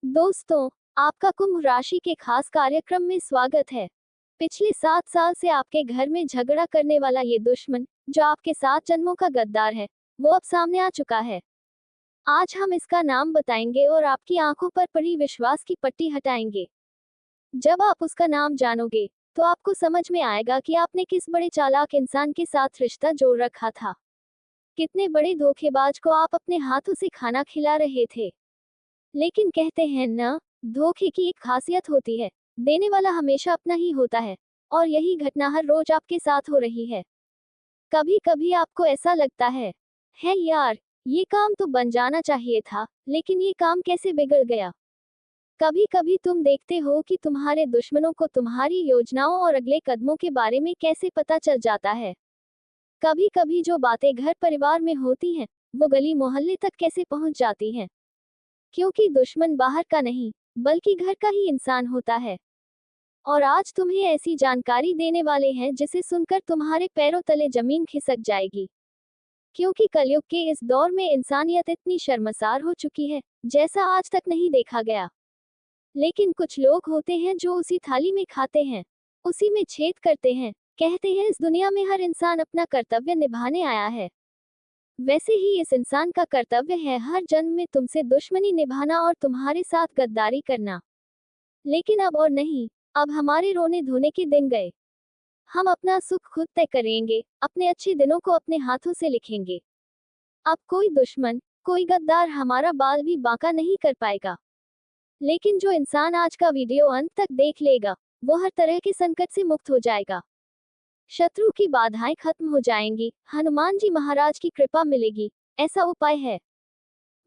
दोस्तों, आपका कुंभ राशि के खास कार्यक्रम में स्वागत है। पिछले 7 साल से आपके घर में झगड़ा करने वाला ये दुश्मन, जो आपके 7 जन्मों का गद्दार है, वो अब सामने आ चुका है। आज हम इसका नाम बताएंगे और आपकी आंखों पर पड़ी विश्वास की पट्टी हटाएंगे। जब आप उसका नाम जानोगे, तो आपको समझ में आएगा कि आपने किस बड़े चालाक इंसान के साथ रिश्ता जोड़ रखा था। कितने बड़े धोखेबाज को आप अपने हाथों से खाना खिला रहे थे। लेकिन कहते हैं ना, धोखे की एक खासियत होती है, देने वाला हमेशा अपना ही होता है। और यही घटना हर रोज आपके साथ हो रही है। कभी कभी आपको ऐसा लगता है यार, ये काम तो बन जाना चाहिए था, लेकिन ये काम कैसे बिगड़ गया। कभी कभी तुम देखते हो कि तुम्हारे दुश्मनों को तुम्हारी योजनाओं और अगले कदमों के बारे में कैसे पता चल जाता है। कभी कभी जो बातें घर परिवार में होती हैं, वो गली मोहल्ले तक कैसे पहुंच जाती हैं। क्योंकि दुश्मन बाहर का नहीं, बल्कि घर का ही इंसान होता है। और आज तुम्हें ऐसी जानकारी देने वाले हैं जिसे सुनकर तुम्हारे पैरों तले जमीन खिसक जाएगी। क्योंकि कलयुग के इस दौर में इंसानियत इतनी शर्मसार हो चुकी है, जैसा आज तक नहीं देखा गया। लेकिन कुछ लोग होते हैं जो उसी थाली में खाते हैं, उसी में छेद करते हैं। कहते हैं इस दुनिया में हर इंसान अपना कर्तव्य निभाने आया है। वैसे ही इस इंसान का कर्तव्य है हर जन्म में तुमसे दुश्मनी निभाना और तुम्हारे साथ गद्दारी करना। लेकिन अब और नहीं, अब हमारे रोने धोने के दिन गए। हम अपना सुख खुद तय करेंगे, अपने अच्छे दिनों को अपने हाथों से लिखेंगे। अब कोई दुश्मन, कोई गद्दार हमारा बाल भी बांका नहीं कर पाएगा। लेकिन जो इंसान आज का वीडियो अंत तक देख लेगा, वो हर तरह के संकट से मुक्त हो जाएगा। शत्रु की बाधाएं खत्म हो जाएंगी, हनुमान जी महाराज की कृपा मिलेगी। ऐसा उपाय है,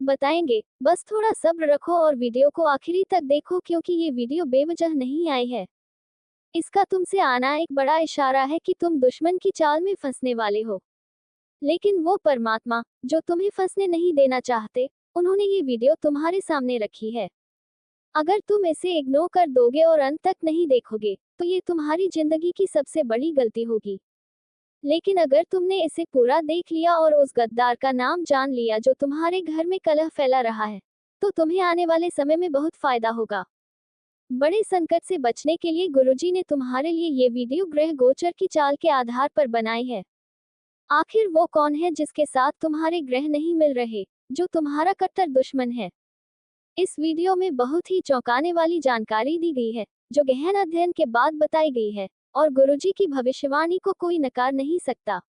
बताएंगे। बस थोड़ा सब्र रखो और वीडियो को आखिरी तक देखो, क्योंकि ये वीडियो बेवजह नहीं आई है। इसका तुमसे आना एक बड़ा इशारा है कि तुम दुश्मन की चाल में फंसने वाले हो। लेकिन वो परमात्मा, जो तुम्हें फंसने नहीं देना चाहते, उन्होंने ये वीडियो तुम्हारे सामने रखी है। अगर तुम इसे इग्नोर कर दोगे और अंत तक नहीं देखोगे, तो ये तुम्हारी जिंदगी की सबसे बड़ी गलती होगी। लेकिन अगर तुमने इसे पूरा देख लिया और उस गद्दार का नाम जान लिया जो तुम्हारे घर में कलह फैला रहा है, तो तुम्हें आने वाले समय में बहुत फायदा होगा। बड़े संकट से बचने के लिए गुरुजी ने तुम्हारे लिए ये वीडियो ग्रह गोचर की चाल के आधार पर बनाई है। आखिर वो कौन है जिसके साथ तुम्हारे ग्रह नहीं मिल रहे, जो तुम्हारा कट्टर दुश्मन है। इस वीडियो में बहुत ही चौंकाने वाली जानकारी दी गई है, जो गहन अध्ययन के बाद बताई गई है, और गुरुजी की भविष्यवाणी को कोई नकार नहीं सकता।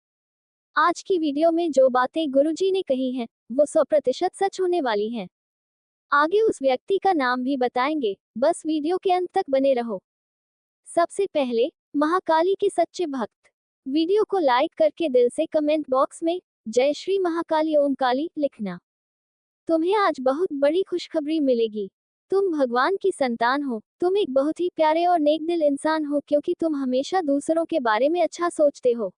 आज की वीडियो में जो बातें गुरुजी ने कही हैं, वो 100% सच होने वाली हैं। आगे उस व्यक्ति का नाम भी बताएंगे, बस वीडियो के अंत तक बने रहो। सबसे पहले, महाकाली के सच्चे भक्त। वीडियो को लाइक करके दिल से कमेंट बॉक्स में जय श्री महाकाली ओम काली लिखना। तुम्हें आज बहुत बड़ी खुशखबरी मिलेगी। तुम भगवान की संतान हो, तुम एक बहुत ही प्यारे और नेक दिल इंसान हो, क्योंकि तुम हमेशा दूसरों के बारे में अच्छा सोचते हो।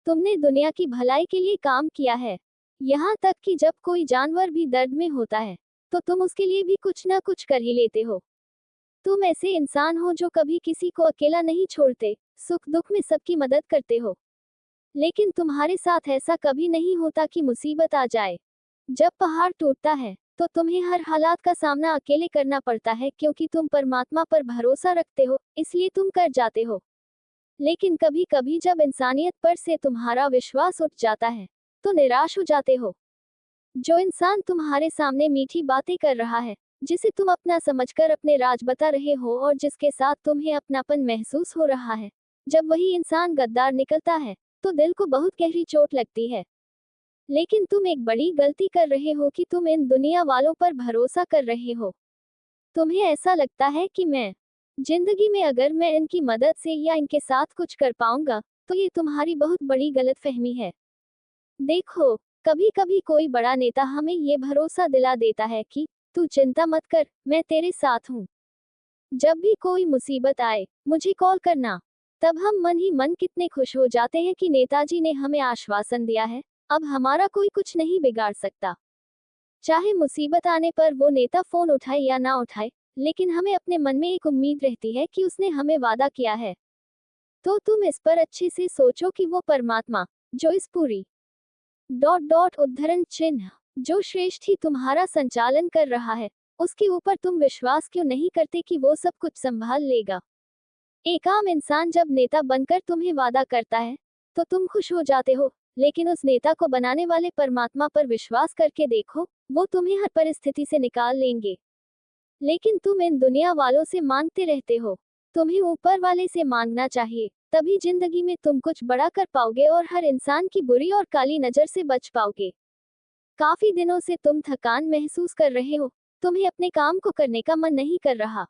तुमने दुनिया की भलाई के लिए काम किया है। यहाँ तक कि जब कोई जानवर भी दर्द में होता है, तो तुम उसके लिए भी कुछ ना कुछ कर ही लेते हो। तुम ऐसे इंसान हो जो कभी किसी को अकेला नहीं छोड़ते, सुख दुख में सबकी मदद करते हो। लेकिन तुम्हारे साथ ऐसा कभी नहीं होता कि मुसीबत आ जाए। जब पहाड़ टूटता है, तो तुम्हें हर हालात का सामना अकेले करना पड़ता है, क्योंकि तुम परमात्मा पर भरोसा रखते हो, इसलिए तुम कर जाते हो। लेकिन कभी कभी जब इंसानियत पर से तुम्हारा विश्वास उठ जाता है, तो निराश हो जाते हो। जो इंसान तुम्हारे सामने मीठी बातें कर रहा है, जिसे तुम अपना समझकर अपने राज बता रहे हो और जिसके साथ तुम्हें अपनापन महसूस हो रहा है, जब वही इंसान गद्दार निकलता है, तो दिल को बहुत गहरी चोट लगती है। लेकिन तुम एक बड़ी गलती कर रहे हो कि तुम इन दुनिया वालों पर भरोसा कर रहे हो। तुम्हें ऐसा लगता है कि मैं जिंदगी में अगर मैं इनकी मदद से या इनके साथ कुछ कर पाऊंगा, तो ये तुम्हारी बहुत बड़ी गलतफहमी है। देखो, कभी कभी कोई बड़ा नेता हमें ये भरोसा दिला देता है कि तू चिंता मत कर, मैं तेरे साथ हूँ। जब भी कोई मुसीबत आए, मुझे कॉल करना। तब हम मन ही मन कितने खुश हो जाते हैं कि नेताजी ने हमें आश्वासन दिया है, अब हमारा कोई कुछ नहीं बिगाड़ सकता। चाहे मुसीबत आने पर वो नेता फोन उठाए या ना उठाए, लेकिन हमें अपने मन में एक उम्मीद रहती है कि उसने हमें वादा किया है। तो तुम इस पर अच्छे से सोचो कि वो परमात्मा, जो इस पूरी डॉट डॉट उद्धरण चिन्ह, जो श्रेष्ठ ही तुम्हारा संचालन कर रहा है, उसके ऊपर तुम विश्वास क्यों नहीं करते कि वो सब कुछ संभाल लेगा? एक आम इंसान जब नेता बनकर तुम्हें वादा करता है तो तुम खुश हो जाते हो, लेकिन उस नेता को बनाने वाले परमात्मा पर विश्वास करके देखो, वो तुम्हें हर परिस्थिति से निकाल लेंगे। लेकिन तुम इन दुनिया वालों से मांगते रहते हो। तुम्हें ऊपर वाले से मांगना चाहिए, तभी जिंदगी में तुम कुछ बड़ा कर पाओगे और हर इंसान की बुरी और काली नजर से बच पाओगे। काफी दिनों से तुम थकान महसूस कर रहे हो, तुम्हें अपने काम को करने का मन नहीं कर रहा।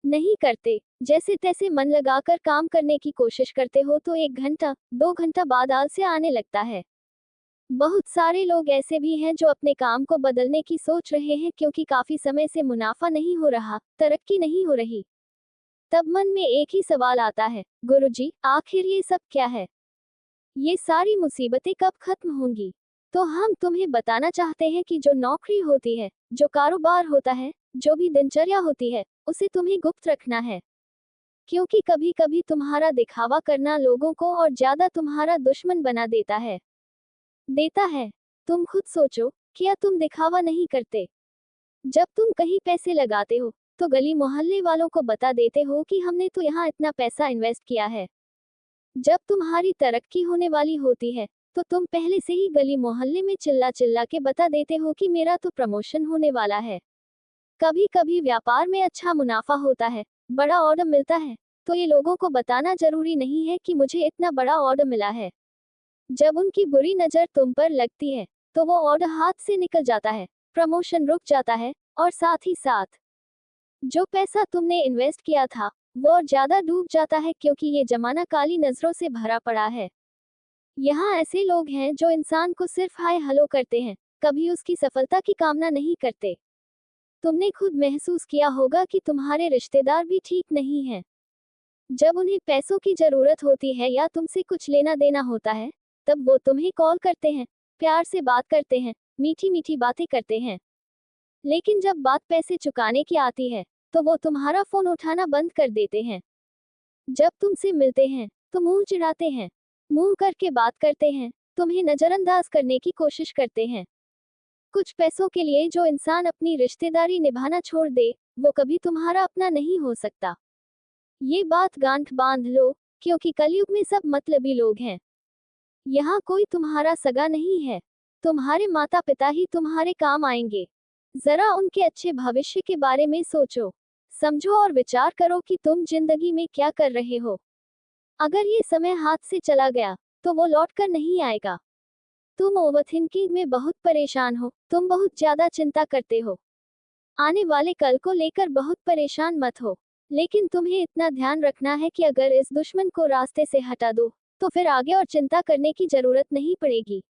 नहीं करते, जैसे तैसे मन लगाकर काम करने की कोशिश करते हो तो 1 घंटा 2 घंटा बाद आलस्य आने लगता है। बहुत सारे लोग ऐसे भी हैं जो अपने काम को बदलने की सोच रहे हैं क्योंकि काफी समय से मुनाफा नहीं हो रहा, तरक्की नहीं हो रही। तब मन में एक ही सवाल आता है, गुरुजी, आखिर ये सब क्या है? ये सारी मुसीबतें कब खत्म होंगी? तो हम तुम्हें बताना चाहते हैं कि जो नौकरी होती है, जो कारोबार होता है, जो भी दिनचर्या होती है, उसे तुम्हें गुप्त रखना है। क्योंकि कभी कभी तुम्हारा दिखावा करना लोगों को और ज्यादा तुम्हारा दुश्मन बना देता है। तुम खुद सोचो, क्या तुम दिखावा नहीं करते? जब तुम कहीं पैसे लगाते हो तो गली मोहल्ले वालों को बता देते हो कि हमने तो यहाँ इतना पैसा इन्वेस्ट किया है। जब तुम्हारी तरक्की होने वाली होती है तो तुम पहले से ही गली मोहल्ले में चिल्ला चिल्ला के बता देते हो कि मेरा तो प्रमोशन होने वाला है। कभी कभी व्यापार में अच्छा मुनाफा होता है, बड़ा ऑर्डर मिलता है, तो ये लोगों को बताना जरूरी नहीं है कि मुझे इतना बड़ा ऑर्डर मिला है। जब उनकी बुरी नजर तुम पर लगती है तो वो ऑर्डर हाथ से निकल जाता है, प्रमोशन रुक जाता है, और साथ ही साथ जो पैसा तुमने इन्वेस्ट किया था वो और ज्यादा डूब जाता है, क्योंकि ये जमाना काली नजरों से भरा पड़ा है। यहाँ ऐसे लोग हैं जो इंसान को सिर्फ हाय हेलो करते हैं, कभी उसकी सफलता की कामना नहीं करते। तुमने खुद महसूस किया होगा कि तुम्हारे रिश्तेदार भी ठीक नहीं हैं। जब उन्हें पैसों की जरूरत होती है या तुमसे कुछ लेना देना होता है, तब वो तुम्हें कॉल करते हैं, प्यार से बात करते हैं, मीठी मीठी बातें करते हैं। लेकिन जब बात पैसे चुकाने की आती है तो वो तुम्हारा फोन उठाना बंद कर देते हैं। जब तुमसे मिलते हैं तो मुंह चिढ़ाते हैं, मुंह करके बात करते हैं, तुम्हें नजरअंदाज करने की कोशिश करते हैं। कुछ पैसों के लिए जो इंसान अपनी रिश्तेदारी निभाना छोड़ दे, वो कभी तुम्हारा अपना नहीं हो सकता। ये बात गांठ बांध लो, क्योंकि कलयुग में सब मतलबी लोग हैं। यहाँ कोई तुम्हारा सगा नहीं है। तुम्हारे माता पिता ही तुम्हारे काम आएंगे। जरा उनके अच्छे भविष्य के बारे में सोचो, समझो और विचार करो कि तुम जिंदगी में क्या कर रहे हो। अगर ये समय हाथ से चला गया तो वो लौट कर नहीं आएगा। तुम ओवरथिंकिंग में बहुत परेशान हो, तुम बहुत ज्यादा चिंता करते हो। आने वाले कल को लेकर बहुत परेशान मत हो, लेकिन तुम्हें इतना ध्यान रखना है कि अगर इस दुश्मन को रास्ते से हटा दो तो फिर आगे और चिंता करने की जरूरत नहीं पड़ेगी।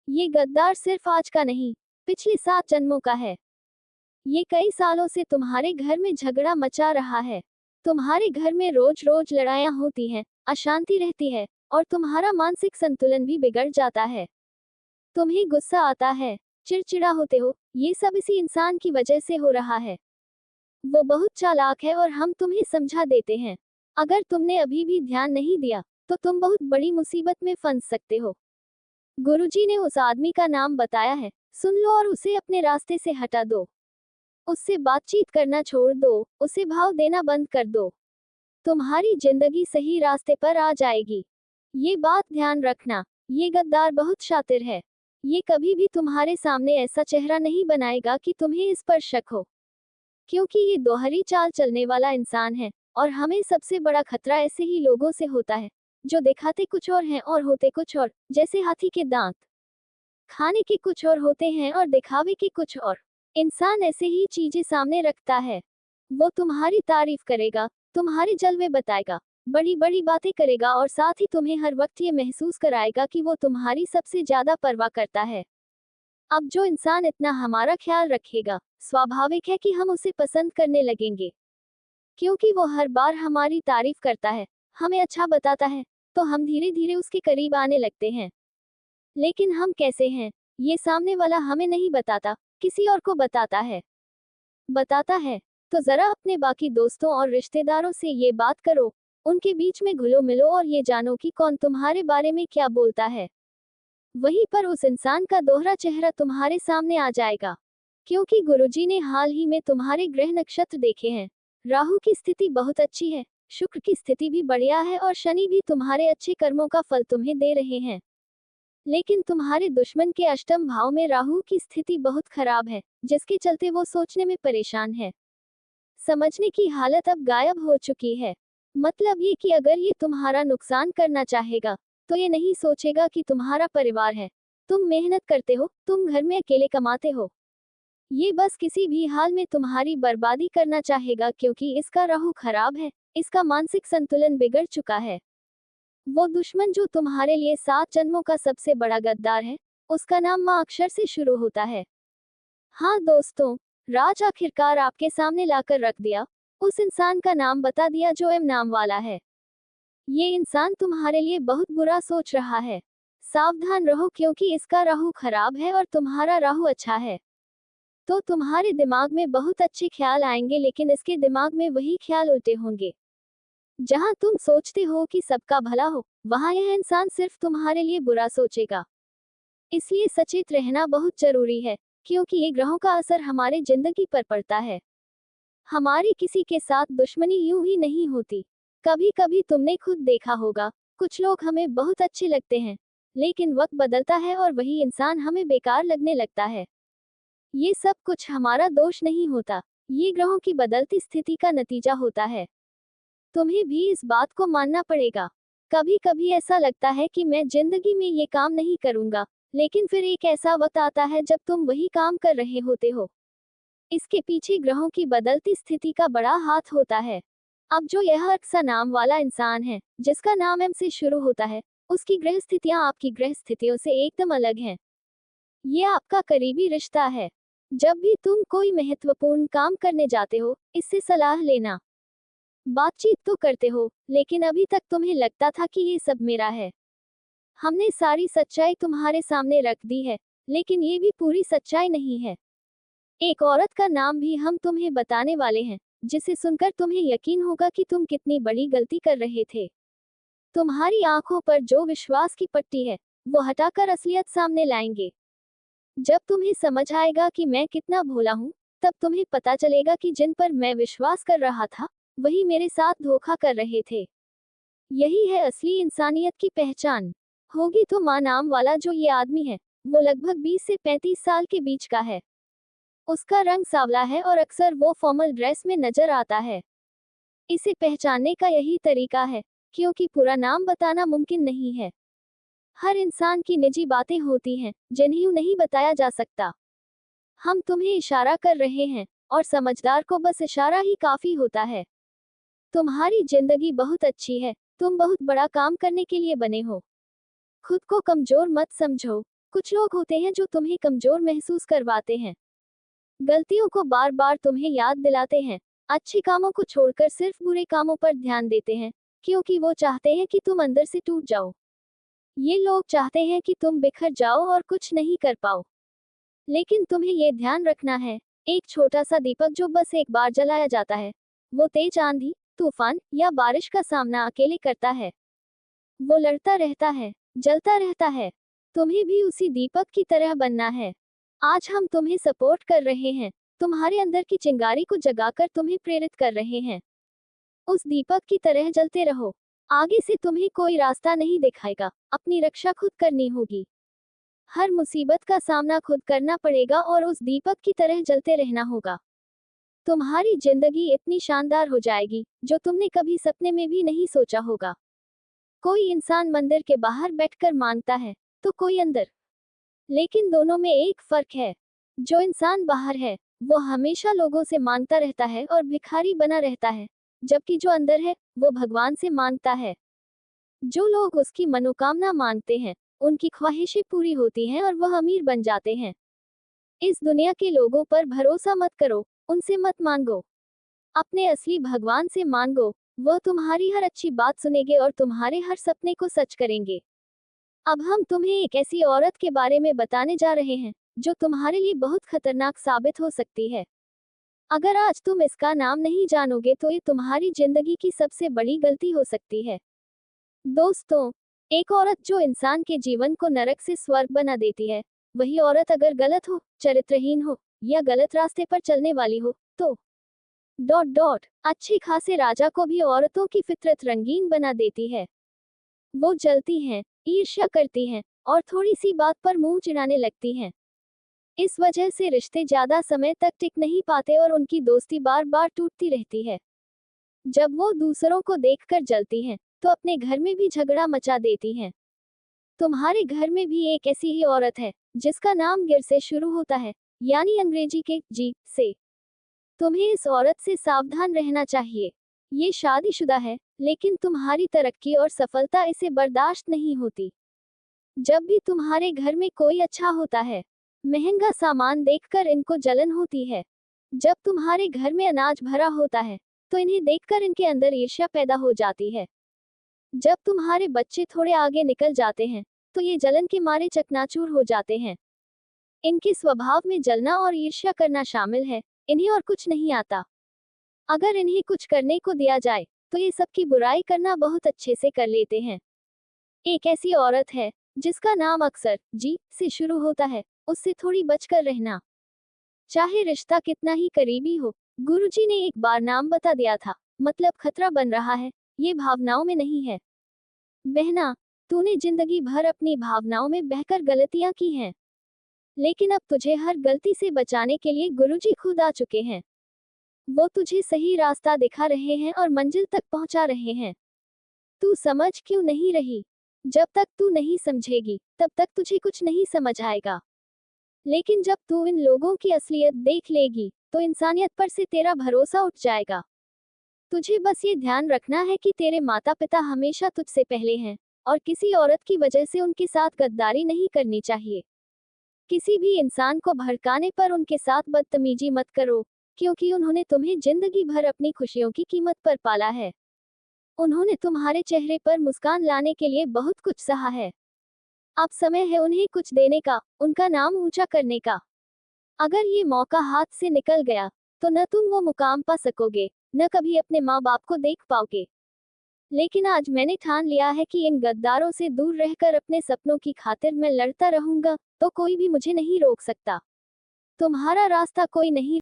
ये गद्दार सिर्फ आज का नहीं, पिछले 7 जन्मों का है। ये कई सालों से तुम्हारे घर में झगड़ा मचा रहा है। तुम्हारे घर में रोज रोज लड़ाइयाँ होती हैं, अशांति रहती है, और तुम्हारा मानसिक संतुलन भी बिगड़ जाता है। तुम्हें गुस्सा आता है, चिड़चिड़ा होते हो, ये सब इसी इंसान की वजह से हो रहा है। वो बहुत चालाक है और हम तुम्हें समझा देते हैं। अगर तुमने अभी भी ध्यान नहीं दिया तो तुम बहुत बड़ी मुसीबत में फंस सकते हो। गुरुजी ने उस आदमी का नाम बताया है, सुन लो और उसे अपने रास्ते से हटा दो। उससे बातचीत करना छोड़ दो, उसे भाव देना बंद कर दो। तुम्हारी जिंदगी सही रास्ते पर आ जाएगी। ये बात ध्यान रखना, ये गद्दार बहुत शातिर है। ये कभी भी तुम्हारे सामने ऐसा चेहरा नहीं बनाएगा कि तुम्हें इस पर शक हो, क्योंकि ये दोहरी चाल चलने वाला इंसान है। और हमें सबसे बड़ा खतरा ऐसे ही लोगों से होता है, जो दिखाते कुछ और हैं और होते कुछ और, जैसे हाथी के दांत। खाने के कुछ और होते हैं और दिखावे के कुछ और। इंसान ऐसे ही चीजें सामने रखता है। वो तुम्हारी तारीफ करेगा, तुम्हारे जलवे बताएगा, बड़ी बड़ी बातें करेगा और साथ ही तुम्हें हर वक्त ये महसूस कराएगा कि वो तुम्हारी सबसे ज्यादा परवाह करता है। अब जो इंसान इतना हमारा ख्याल रखेगा, स्वाभाविक है कि हम उसे पसंद करने लगेंगे, क्योंकि वो हर बार हमारी तारीफ करता है, हमें अच्छा बताता है, तो हम धीरे धीरे उसके करीब आने लगते हैं। लेकिन हम कैसे हैं, ये सामने वाला हमें नहीं बताता, किसी और को बताता है। तो जरा अपने बाकी दोस्तों और रिश्तेदारों से ये बात करो, उनके बीच में घुलो मिलो और ये जानो कि कौन तुम्हारे बारे में क्या बोलता है। वहीं पर उस इंसान का दोहरा चेहरा तुम्हारे सामने आ जाएगा। क्योंकि गुरुजी ने हाल ही में तुम्हारे ग्रह नक्षत्र देखे हैं। राहु की स्थिति बहुत अच्छी है, शुक्र की स्थिति भी बढ़िया है और शनि भी तुम्हारे अच्छे कर्मों का फल तुम्हें दे रहे हैं। लेकिन तुम्हारे दुश्मन के अष्टम भाव में राहु की स्थिति बहुत खराब है, जिसके चलते वो सोचने में परेशान है। समझने की हालत अब गायब हो चुकी है। मतलब ये कि अगर ये तुम्हारा नुकसान करना चाहेगा तो ये नहीं सोचेगा कि तुम्हारा परिवार है, तुम मेहनत करते हो, तुम घर में अकेले कमाते हो। ये बस किसी भी हाल में तुम्हारी बर्बादी करना चाहेगा क्योंकि इसका राहु खराब है, इसका मानसिक संतुलन बिगड़ चुका है। वो दुश्मन जो तुम्हारे लिए 7 जन्मों का सबसे बड़ा गद्दार है, उसका नाम मां अक्षर से शुरू होता है। हाँ दोस्तों, राज आखिरकार आपके सामने लाकर रख दिया। उस इंसान का नाम बता दिया जो एम नाम वाला है। ये इंसान तुम्हारे लिए बहुत बुरा सोच रहा है। सावधान रहो क्योंकि इसका राहु खराब है और तुम्हारा राहु अच्छा है। तो तुम्हारे दिमाग में बहुत अच्छे ख्याल आएंगे, लेकिन इसके दिमाग में वही ख्याल उल्टे होंगे। जहां तुम सोचते हो कि सबका भला हो, वहां यह इंसान सिर्फ तुम्हारे लिए बुरा सोचेगा। इसलिए सचेत रहना बहुत जरूरी है, क्योंकि ये ग्रहों का असर हमारे जिंदगी पर पड़ता है। हमारी किसी के साथ दुश्मनी यूं ही नहीं होती। कभी कभी तुमने खुद देखा होगा, कुछ लोग हमें बहुत अच्छे लगते हैं, लेकिन वक्त बदलता है और वही इंसान हमें बेकार लगने लगता है। ये सब कुछ हमारा दोष नहीं होता, ये ग्रहों की बदलती स्थिति का नतीजा होता है। तुम्हें भी इस बात को मानना पड़ेगा। कभी कभी ऐसा लगता है कि मैं जिंदगी में ये काम नहीं करूंगा, लेकिन फिर एक ऐसा वक्त आता है जब तुम वही काम कर रहे होते हो। इसके पीछे ग्रहों की बदलती स्थिति का बड़ा हाथ होता है। अब जो यह अक्सा नाम वाला इंसान है, जिसका नाम एम से शुरू होता है, उसकी ग्रह स्थितियां आपकी ग्रह स्थितियों से एकदम अलग हैं। ये आपका करीबी रिश्ता है। जब भी तुम कोई महत्वपूर्ण काम करने जाते हो, इससे सलाह लेना। बातचीत तो करते हो, लेकिन अभी तक तुम्हें लगता था कि ये सब मेरा है। हमने सारी सच्चाई तुम्हारे सामने रख दी है, लेकिन ये भी पूरी सच्चाई नहीं है। एक औरत का नाम भी हम तुम्हें बताने वाले हैं, जिसे सुनकर तुम्हें यकीन होगा कि तुम कितनी बड़ी गलती कर रहे थे। तुम्हारी आंखों पर जो विश्वास की पट्टी है, वो हटाकर असलियत सामने लाएंगे। जब तुम्हें समझ आएगा कि मैं कितना भोला हूँ, तब तुम्हें पता चलेगा कि जिन पर मैं विश्वास कर रहा था, वही मेरे साथ धोखा कर रहे थे। यही है असली इंसानियत की पहचान। होगी तो मां नाम वाला जो ये आदमी है, वो लगभग 20 से 35 साल के बीच का है। उसका रंग सांवला है और अक्सर वो फॉर्मल ड्रेस में नजर आता है। इसे पहचानने का यही तरीका है, क्योंकि पूरा नाम बताना मुमकिन नहीं है। हर इंसान की निजी बातें होती हैं, जिन्हें नहीं बताया जा सकता। हम तुम्हें इशारा कर रहे हैं, और समझदार को बस इशारा ही काफी होता है। तुम्हारी जिंदगी बहुत अच्छी है, तुम बहुत बड़ा काम करने के लिए बने हो। खुद को कमजोर मत समझो। कुछ लोग होते हैं जो तुम्हें कमजोर महसूस करवाते हैं, गलतियों को बार बार तुम्हें याद दिलाते हैं, अच्छे कामों को छोड़कर सिर्फ बुरे कामों पर ध्यान देते हैं, क्योंकि वो चाहते हैं कि तुम अंदर से टूट जाओ। ये लोग चाहते हैं कि तुम बिखर जाओ और कुछ नहीं कर पाओ। लेकिन तुम्हें ये ध्यान रखना है, एक छोटा सा दीपक जो बस एक बार जलाया जाता है, वो तेज आंधी, तूफान या बारिश का सामना अकेले करता है। वो लड़ता रहता है, जलता रहता है। तुम्हें भी उसी दीपक की तरह बनना है। आज हम तुम्हें सपोर्ट कर रहे हैं, तुम्हारे अंदर की चिंगारी को जगाकर तुम्हें प्रेरित कर रहे हैं। उस दीपक की तरह जलते रहो। आगे से तुम्हें कोई रास्ता नहीं दिखाएगा, अपनी रक्षा खुद करनी होगी। हर मुसीबत का सामना खुद करना पड़ेगा और उस दीपक की तरह जलते रहना होगा। तुम्हारी जिंदगी इतनी शानदार हो जाएगी, जो तुमने कभी सपने में भी नहीं सोचा होगा। कोई इंसान मंदिर के बाहर बैठकर मांगता है, तो कोई अंदर। लेकिन दोनों में एक फर्क है। जो इंसान बाहर है, वो हमेशा लोगों से मांगता रहता है और भिखारी बना रहता है, जबकि जो अंदर है, वो भगवान से मांगता है। जो लोग उसकी मनोकामना मांगते हैं, उनकी ख्वाहिशें पूरी होती हैं और वह अमीर बन जाते हैं। इस दुनिया के लोगों पर भरोसा मत करो, उनसे मत मांगो। अपने असली भगवान से मांगो, वह तुम्हारी हर अच्छी बात सुनेंगे और तुम्हारे हर सपने को सच करेंगे। अब हम तुम्हें एक ऐसी औरत के बारे में बताने जा रहे हैं, जो तुम्हारे लिए बहुत खतरनाक साबित हो सकती है। अगर आज तुम इसका नाम नहीं जानोगे तो ये तुम्हारी जिंदगी की सबसे बड़ी गलती हो सकती है। दोस्तों, एक औरत जो इंसान के जीवन को नरक से स्वर्ग बना देती है, वही औरत अगर गलत हो, चरित्रहीन हो, या गलत रास्ते पर चलने वाली हो तो अच्छे खासे राजा को भी औरतों की फितरत रंगीन बना देती है। वो जलती हैं, ईर्ष्या करती हैं और थोड़ी सी बात पर मुंह चिढ़ाने लगती हैं। इस वजह से रिश्ते ज्यादा समय तक टिक नहीं पाते और उनकी दोस्ती बार बार टूटती रहती है। जब वो दूसरों को देखकर जलती हैं, तो अपने घर में भी झगड़ा मचा देती हैं। तुम्हारे घर में भी एक ऐसी ही औरत है, जिसका नाम गिर से शुरू होता है, यानी अंग्रेजी के जी से। तुम्हें इस औरत से सावधान रहना चाहिए। ये शादीशुदा है, लेकिन तुम्हारी तरक्की और सफलता इसे बर्दाश्त नहीं होती। जब भी तुम्हारे घर में कोई अच्छा होता है, महंगा सामान देखकर इनको जलन होती है। जब तुम्हारे घर में अनाज भरा होता है, तो इन्हें देखकर इनके अंदर ईर्ष्या पैदा हो जाती है। जब तुम्हारे बच्चे थोड़े आगे निकल जाते हैं, तो ये जलन के मारे चकनाचूर हो जाते हैं। इनके स्वभाव में जलना और ईर्ष्या करना शामिल है, इन्हें और कुछ नहीं आता। अगर इन्हें कुछ करने को दिया जाए, तो ये सबकी बुराई करना बहुत अच्छे से कर लेते हैं। एक ऐसी औरत है, जिसका नाम अक्सर जी से शुरू होता है, उससे थोड़ी बचकर रहना। चाहे रिश्ता कितना ही करीबी हो, गुरुजी ने एक बार नाम बता दिया था, मतलब खतरा बन रहा है, ये भावनाओं में नहीं है। बहना, तूने जिंदगी भर अपनी भावनाओं में बहकर गलतियां की हैं, लेकिन अब तुझे हर गलती से बचाने के लिए गुरुजी खुद आ चुके हैं। वो तुझे सही रास्ता दिखा रहे हैं और मंजिल तक पहुंचा रहे हैं। तू समझ क्यों नहीं रही? जब तक तू नहीं समझेगी, तब तक तुझे कुछ नहीं समझ आएगा। लेकिन जब तू इन लोगों की असलियत देख लेगी, तो इंसानियत पर से तेरा भरोसा उठ जाएगा। तुझे बस ये ध्यान रखना है कि तेरे माता पिता हमेशा तुझसे पहले हैं, और किसी औरत की वजह से उनके साथ गद्दारी नहीं करनी चाहिए। किसी भी इंसान को भड़काने पर उनके साथ बदतमीजी मत करो, क्योंकि उन्होंने तुम्हें जिंदगी भर अपनी खुशियों की कीमत पर पाला है। उन्होंने तुम्हारे चेहरे पर मुस्कान लाने के लिए बहुत कुछ सहा है। अब समय है उन्हें कुछ देने का, उनका नाम ऊंचा करने का। अगर ये मौका हाथ से निकल गया, तो न तुम वो मुकाम पा सकोगे, न कभी अपने माँ बाप को देख पाओगे। लेकिन आज मैंने ठान लिया है कि इन गद्दारों से दूर रहकर अपने सपनों की खातिर मैं लड़ता रहूंगा, तो कोई भी मुझे नहीं रोक सकता। तुम्हारा रास्ता कोई नहीं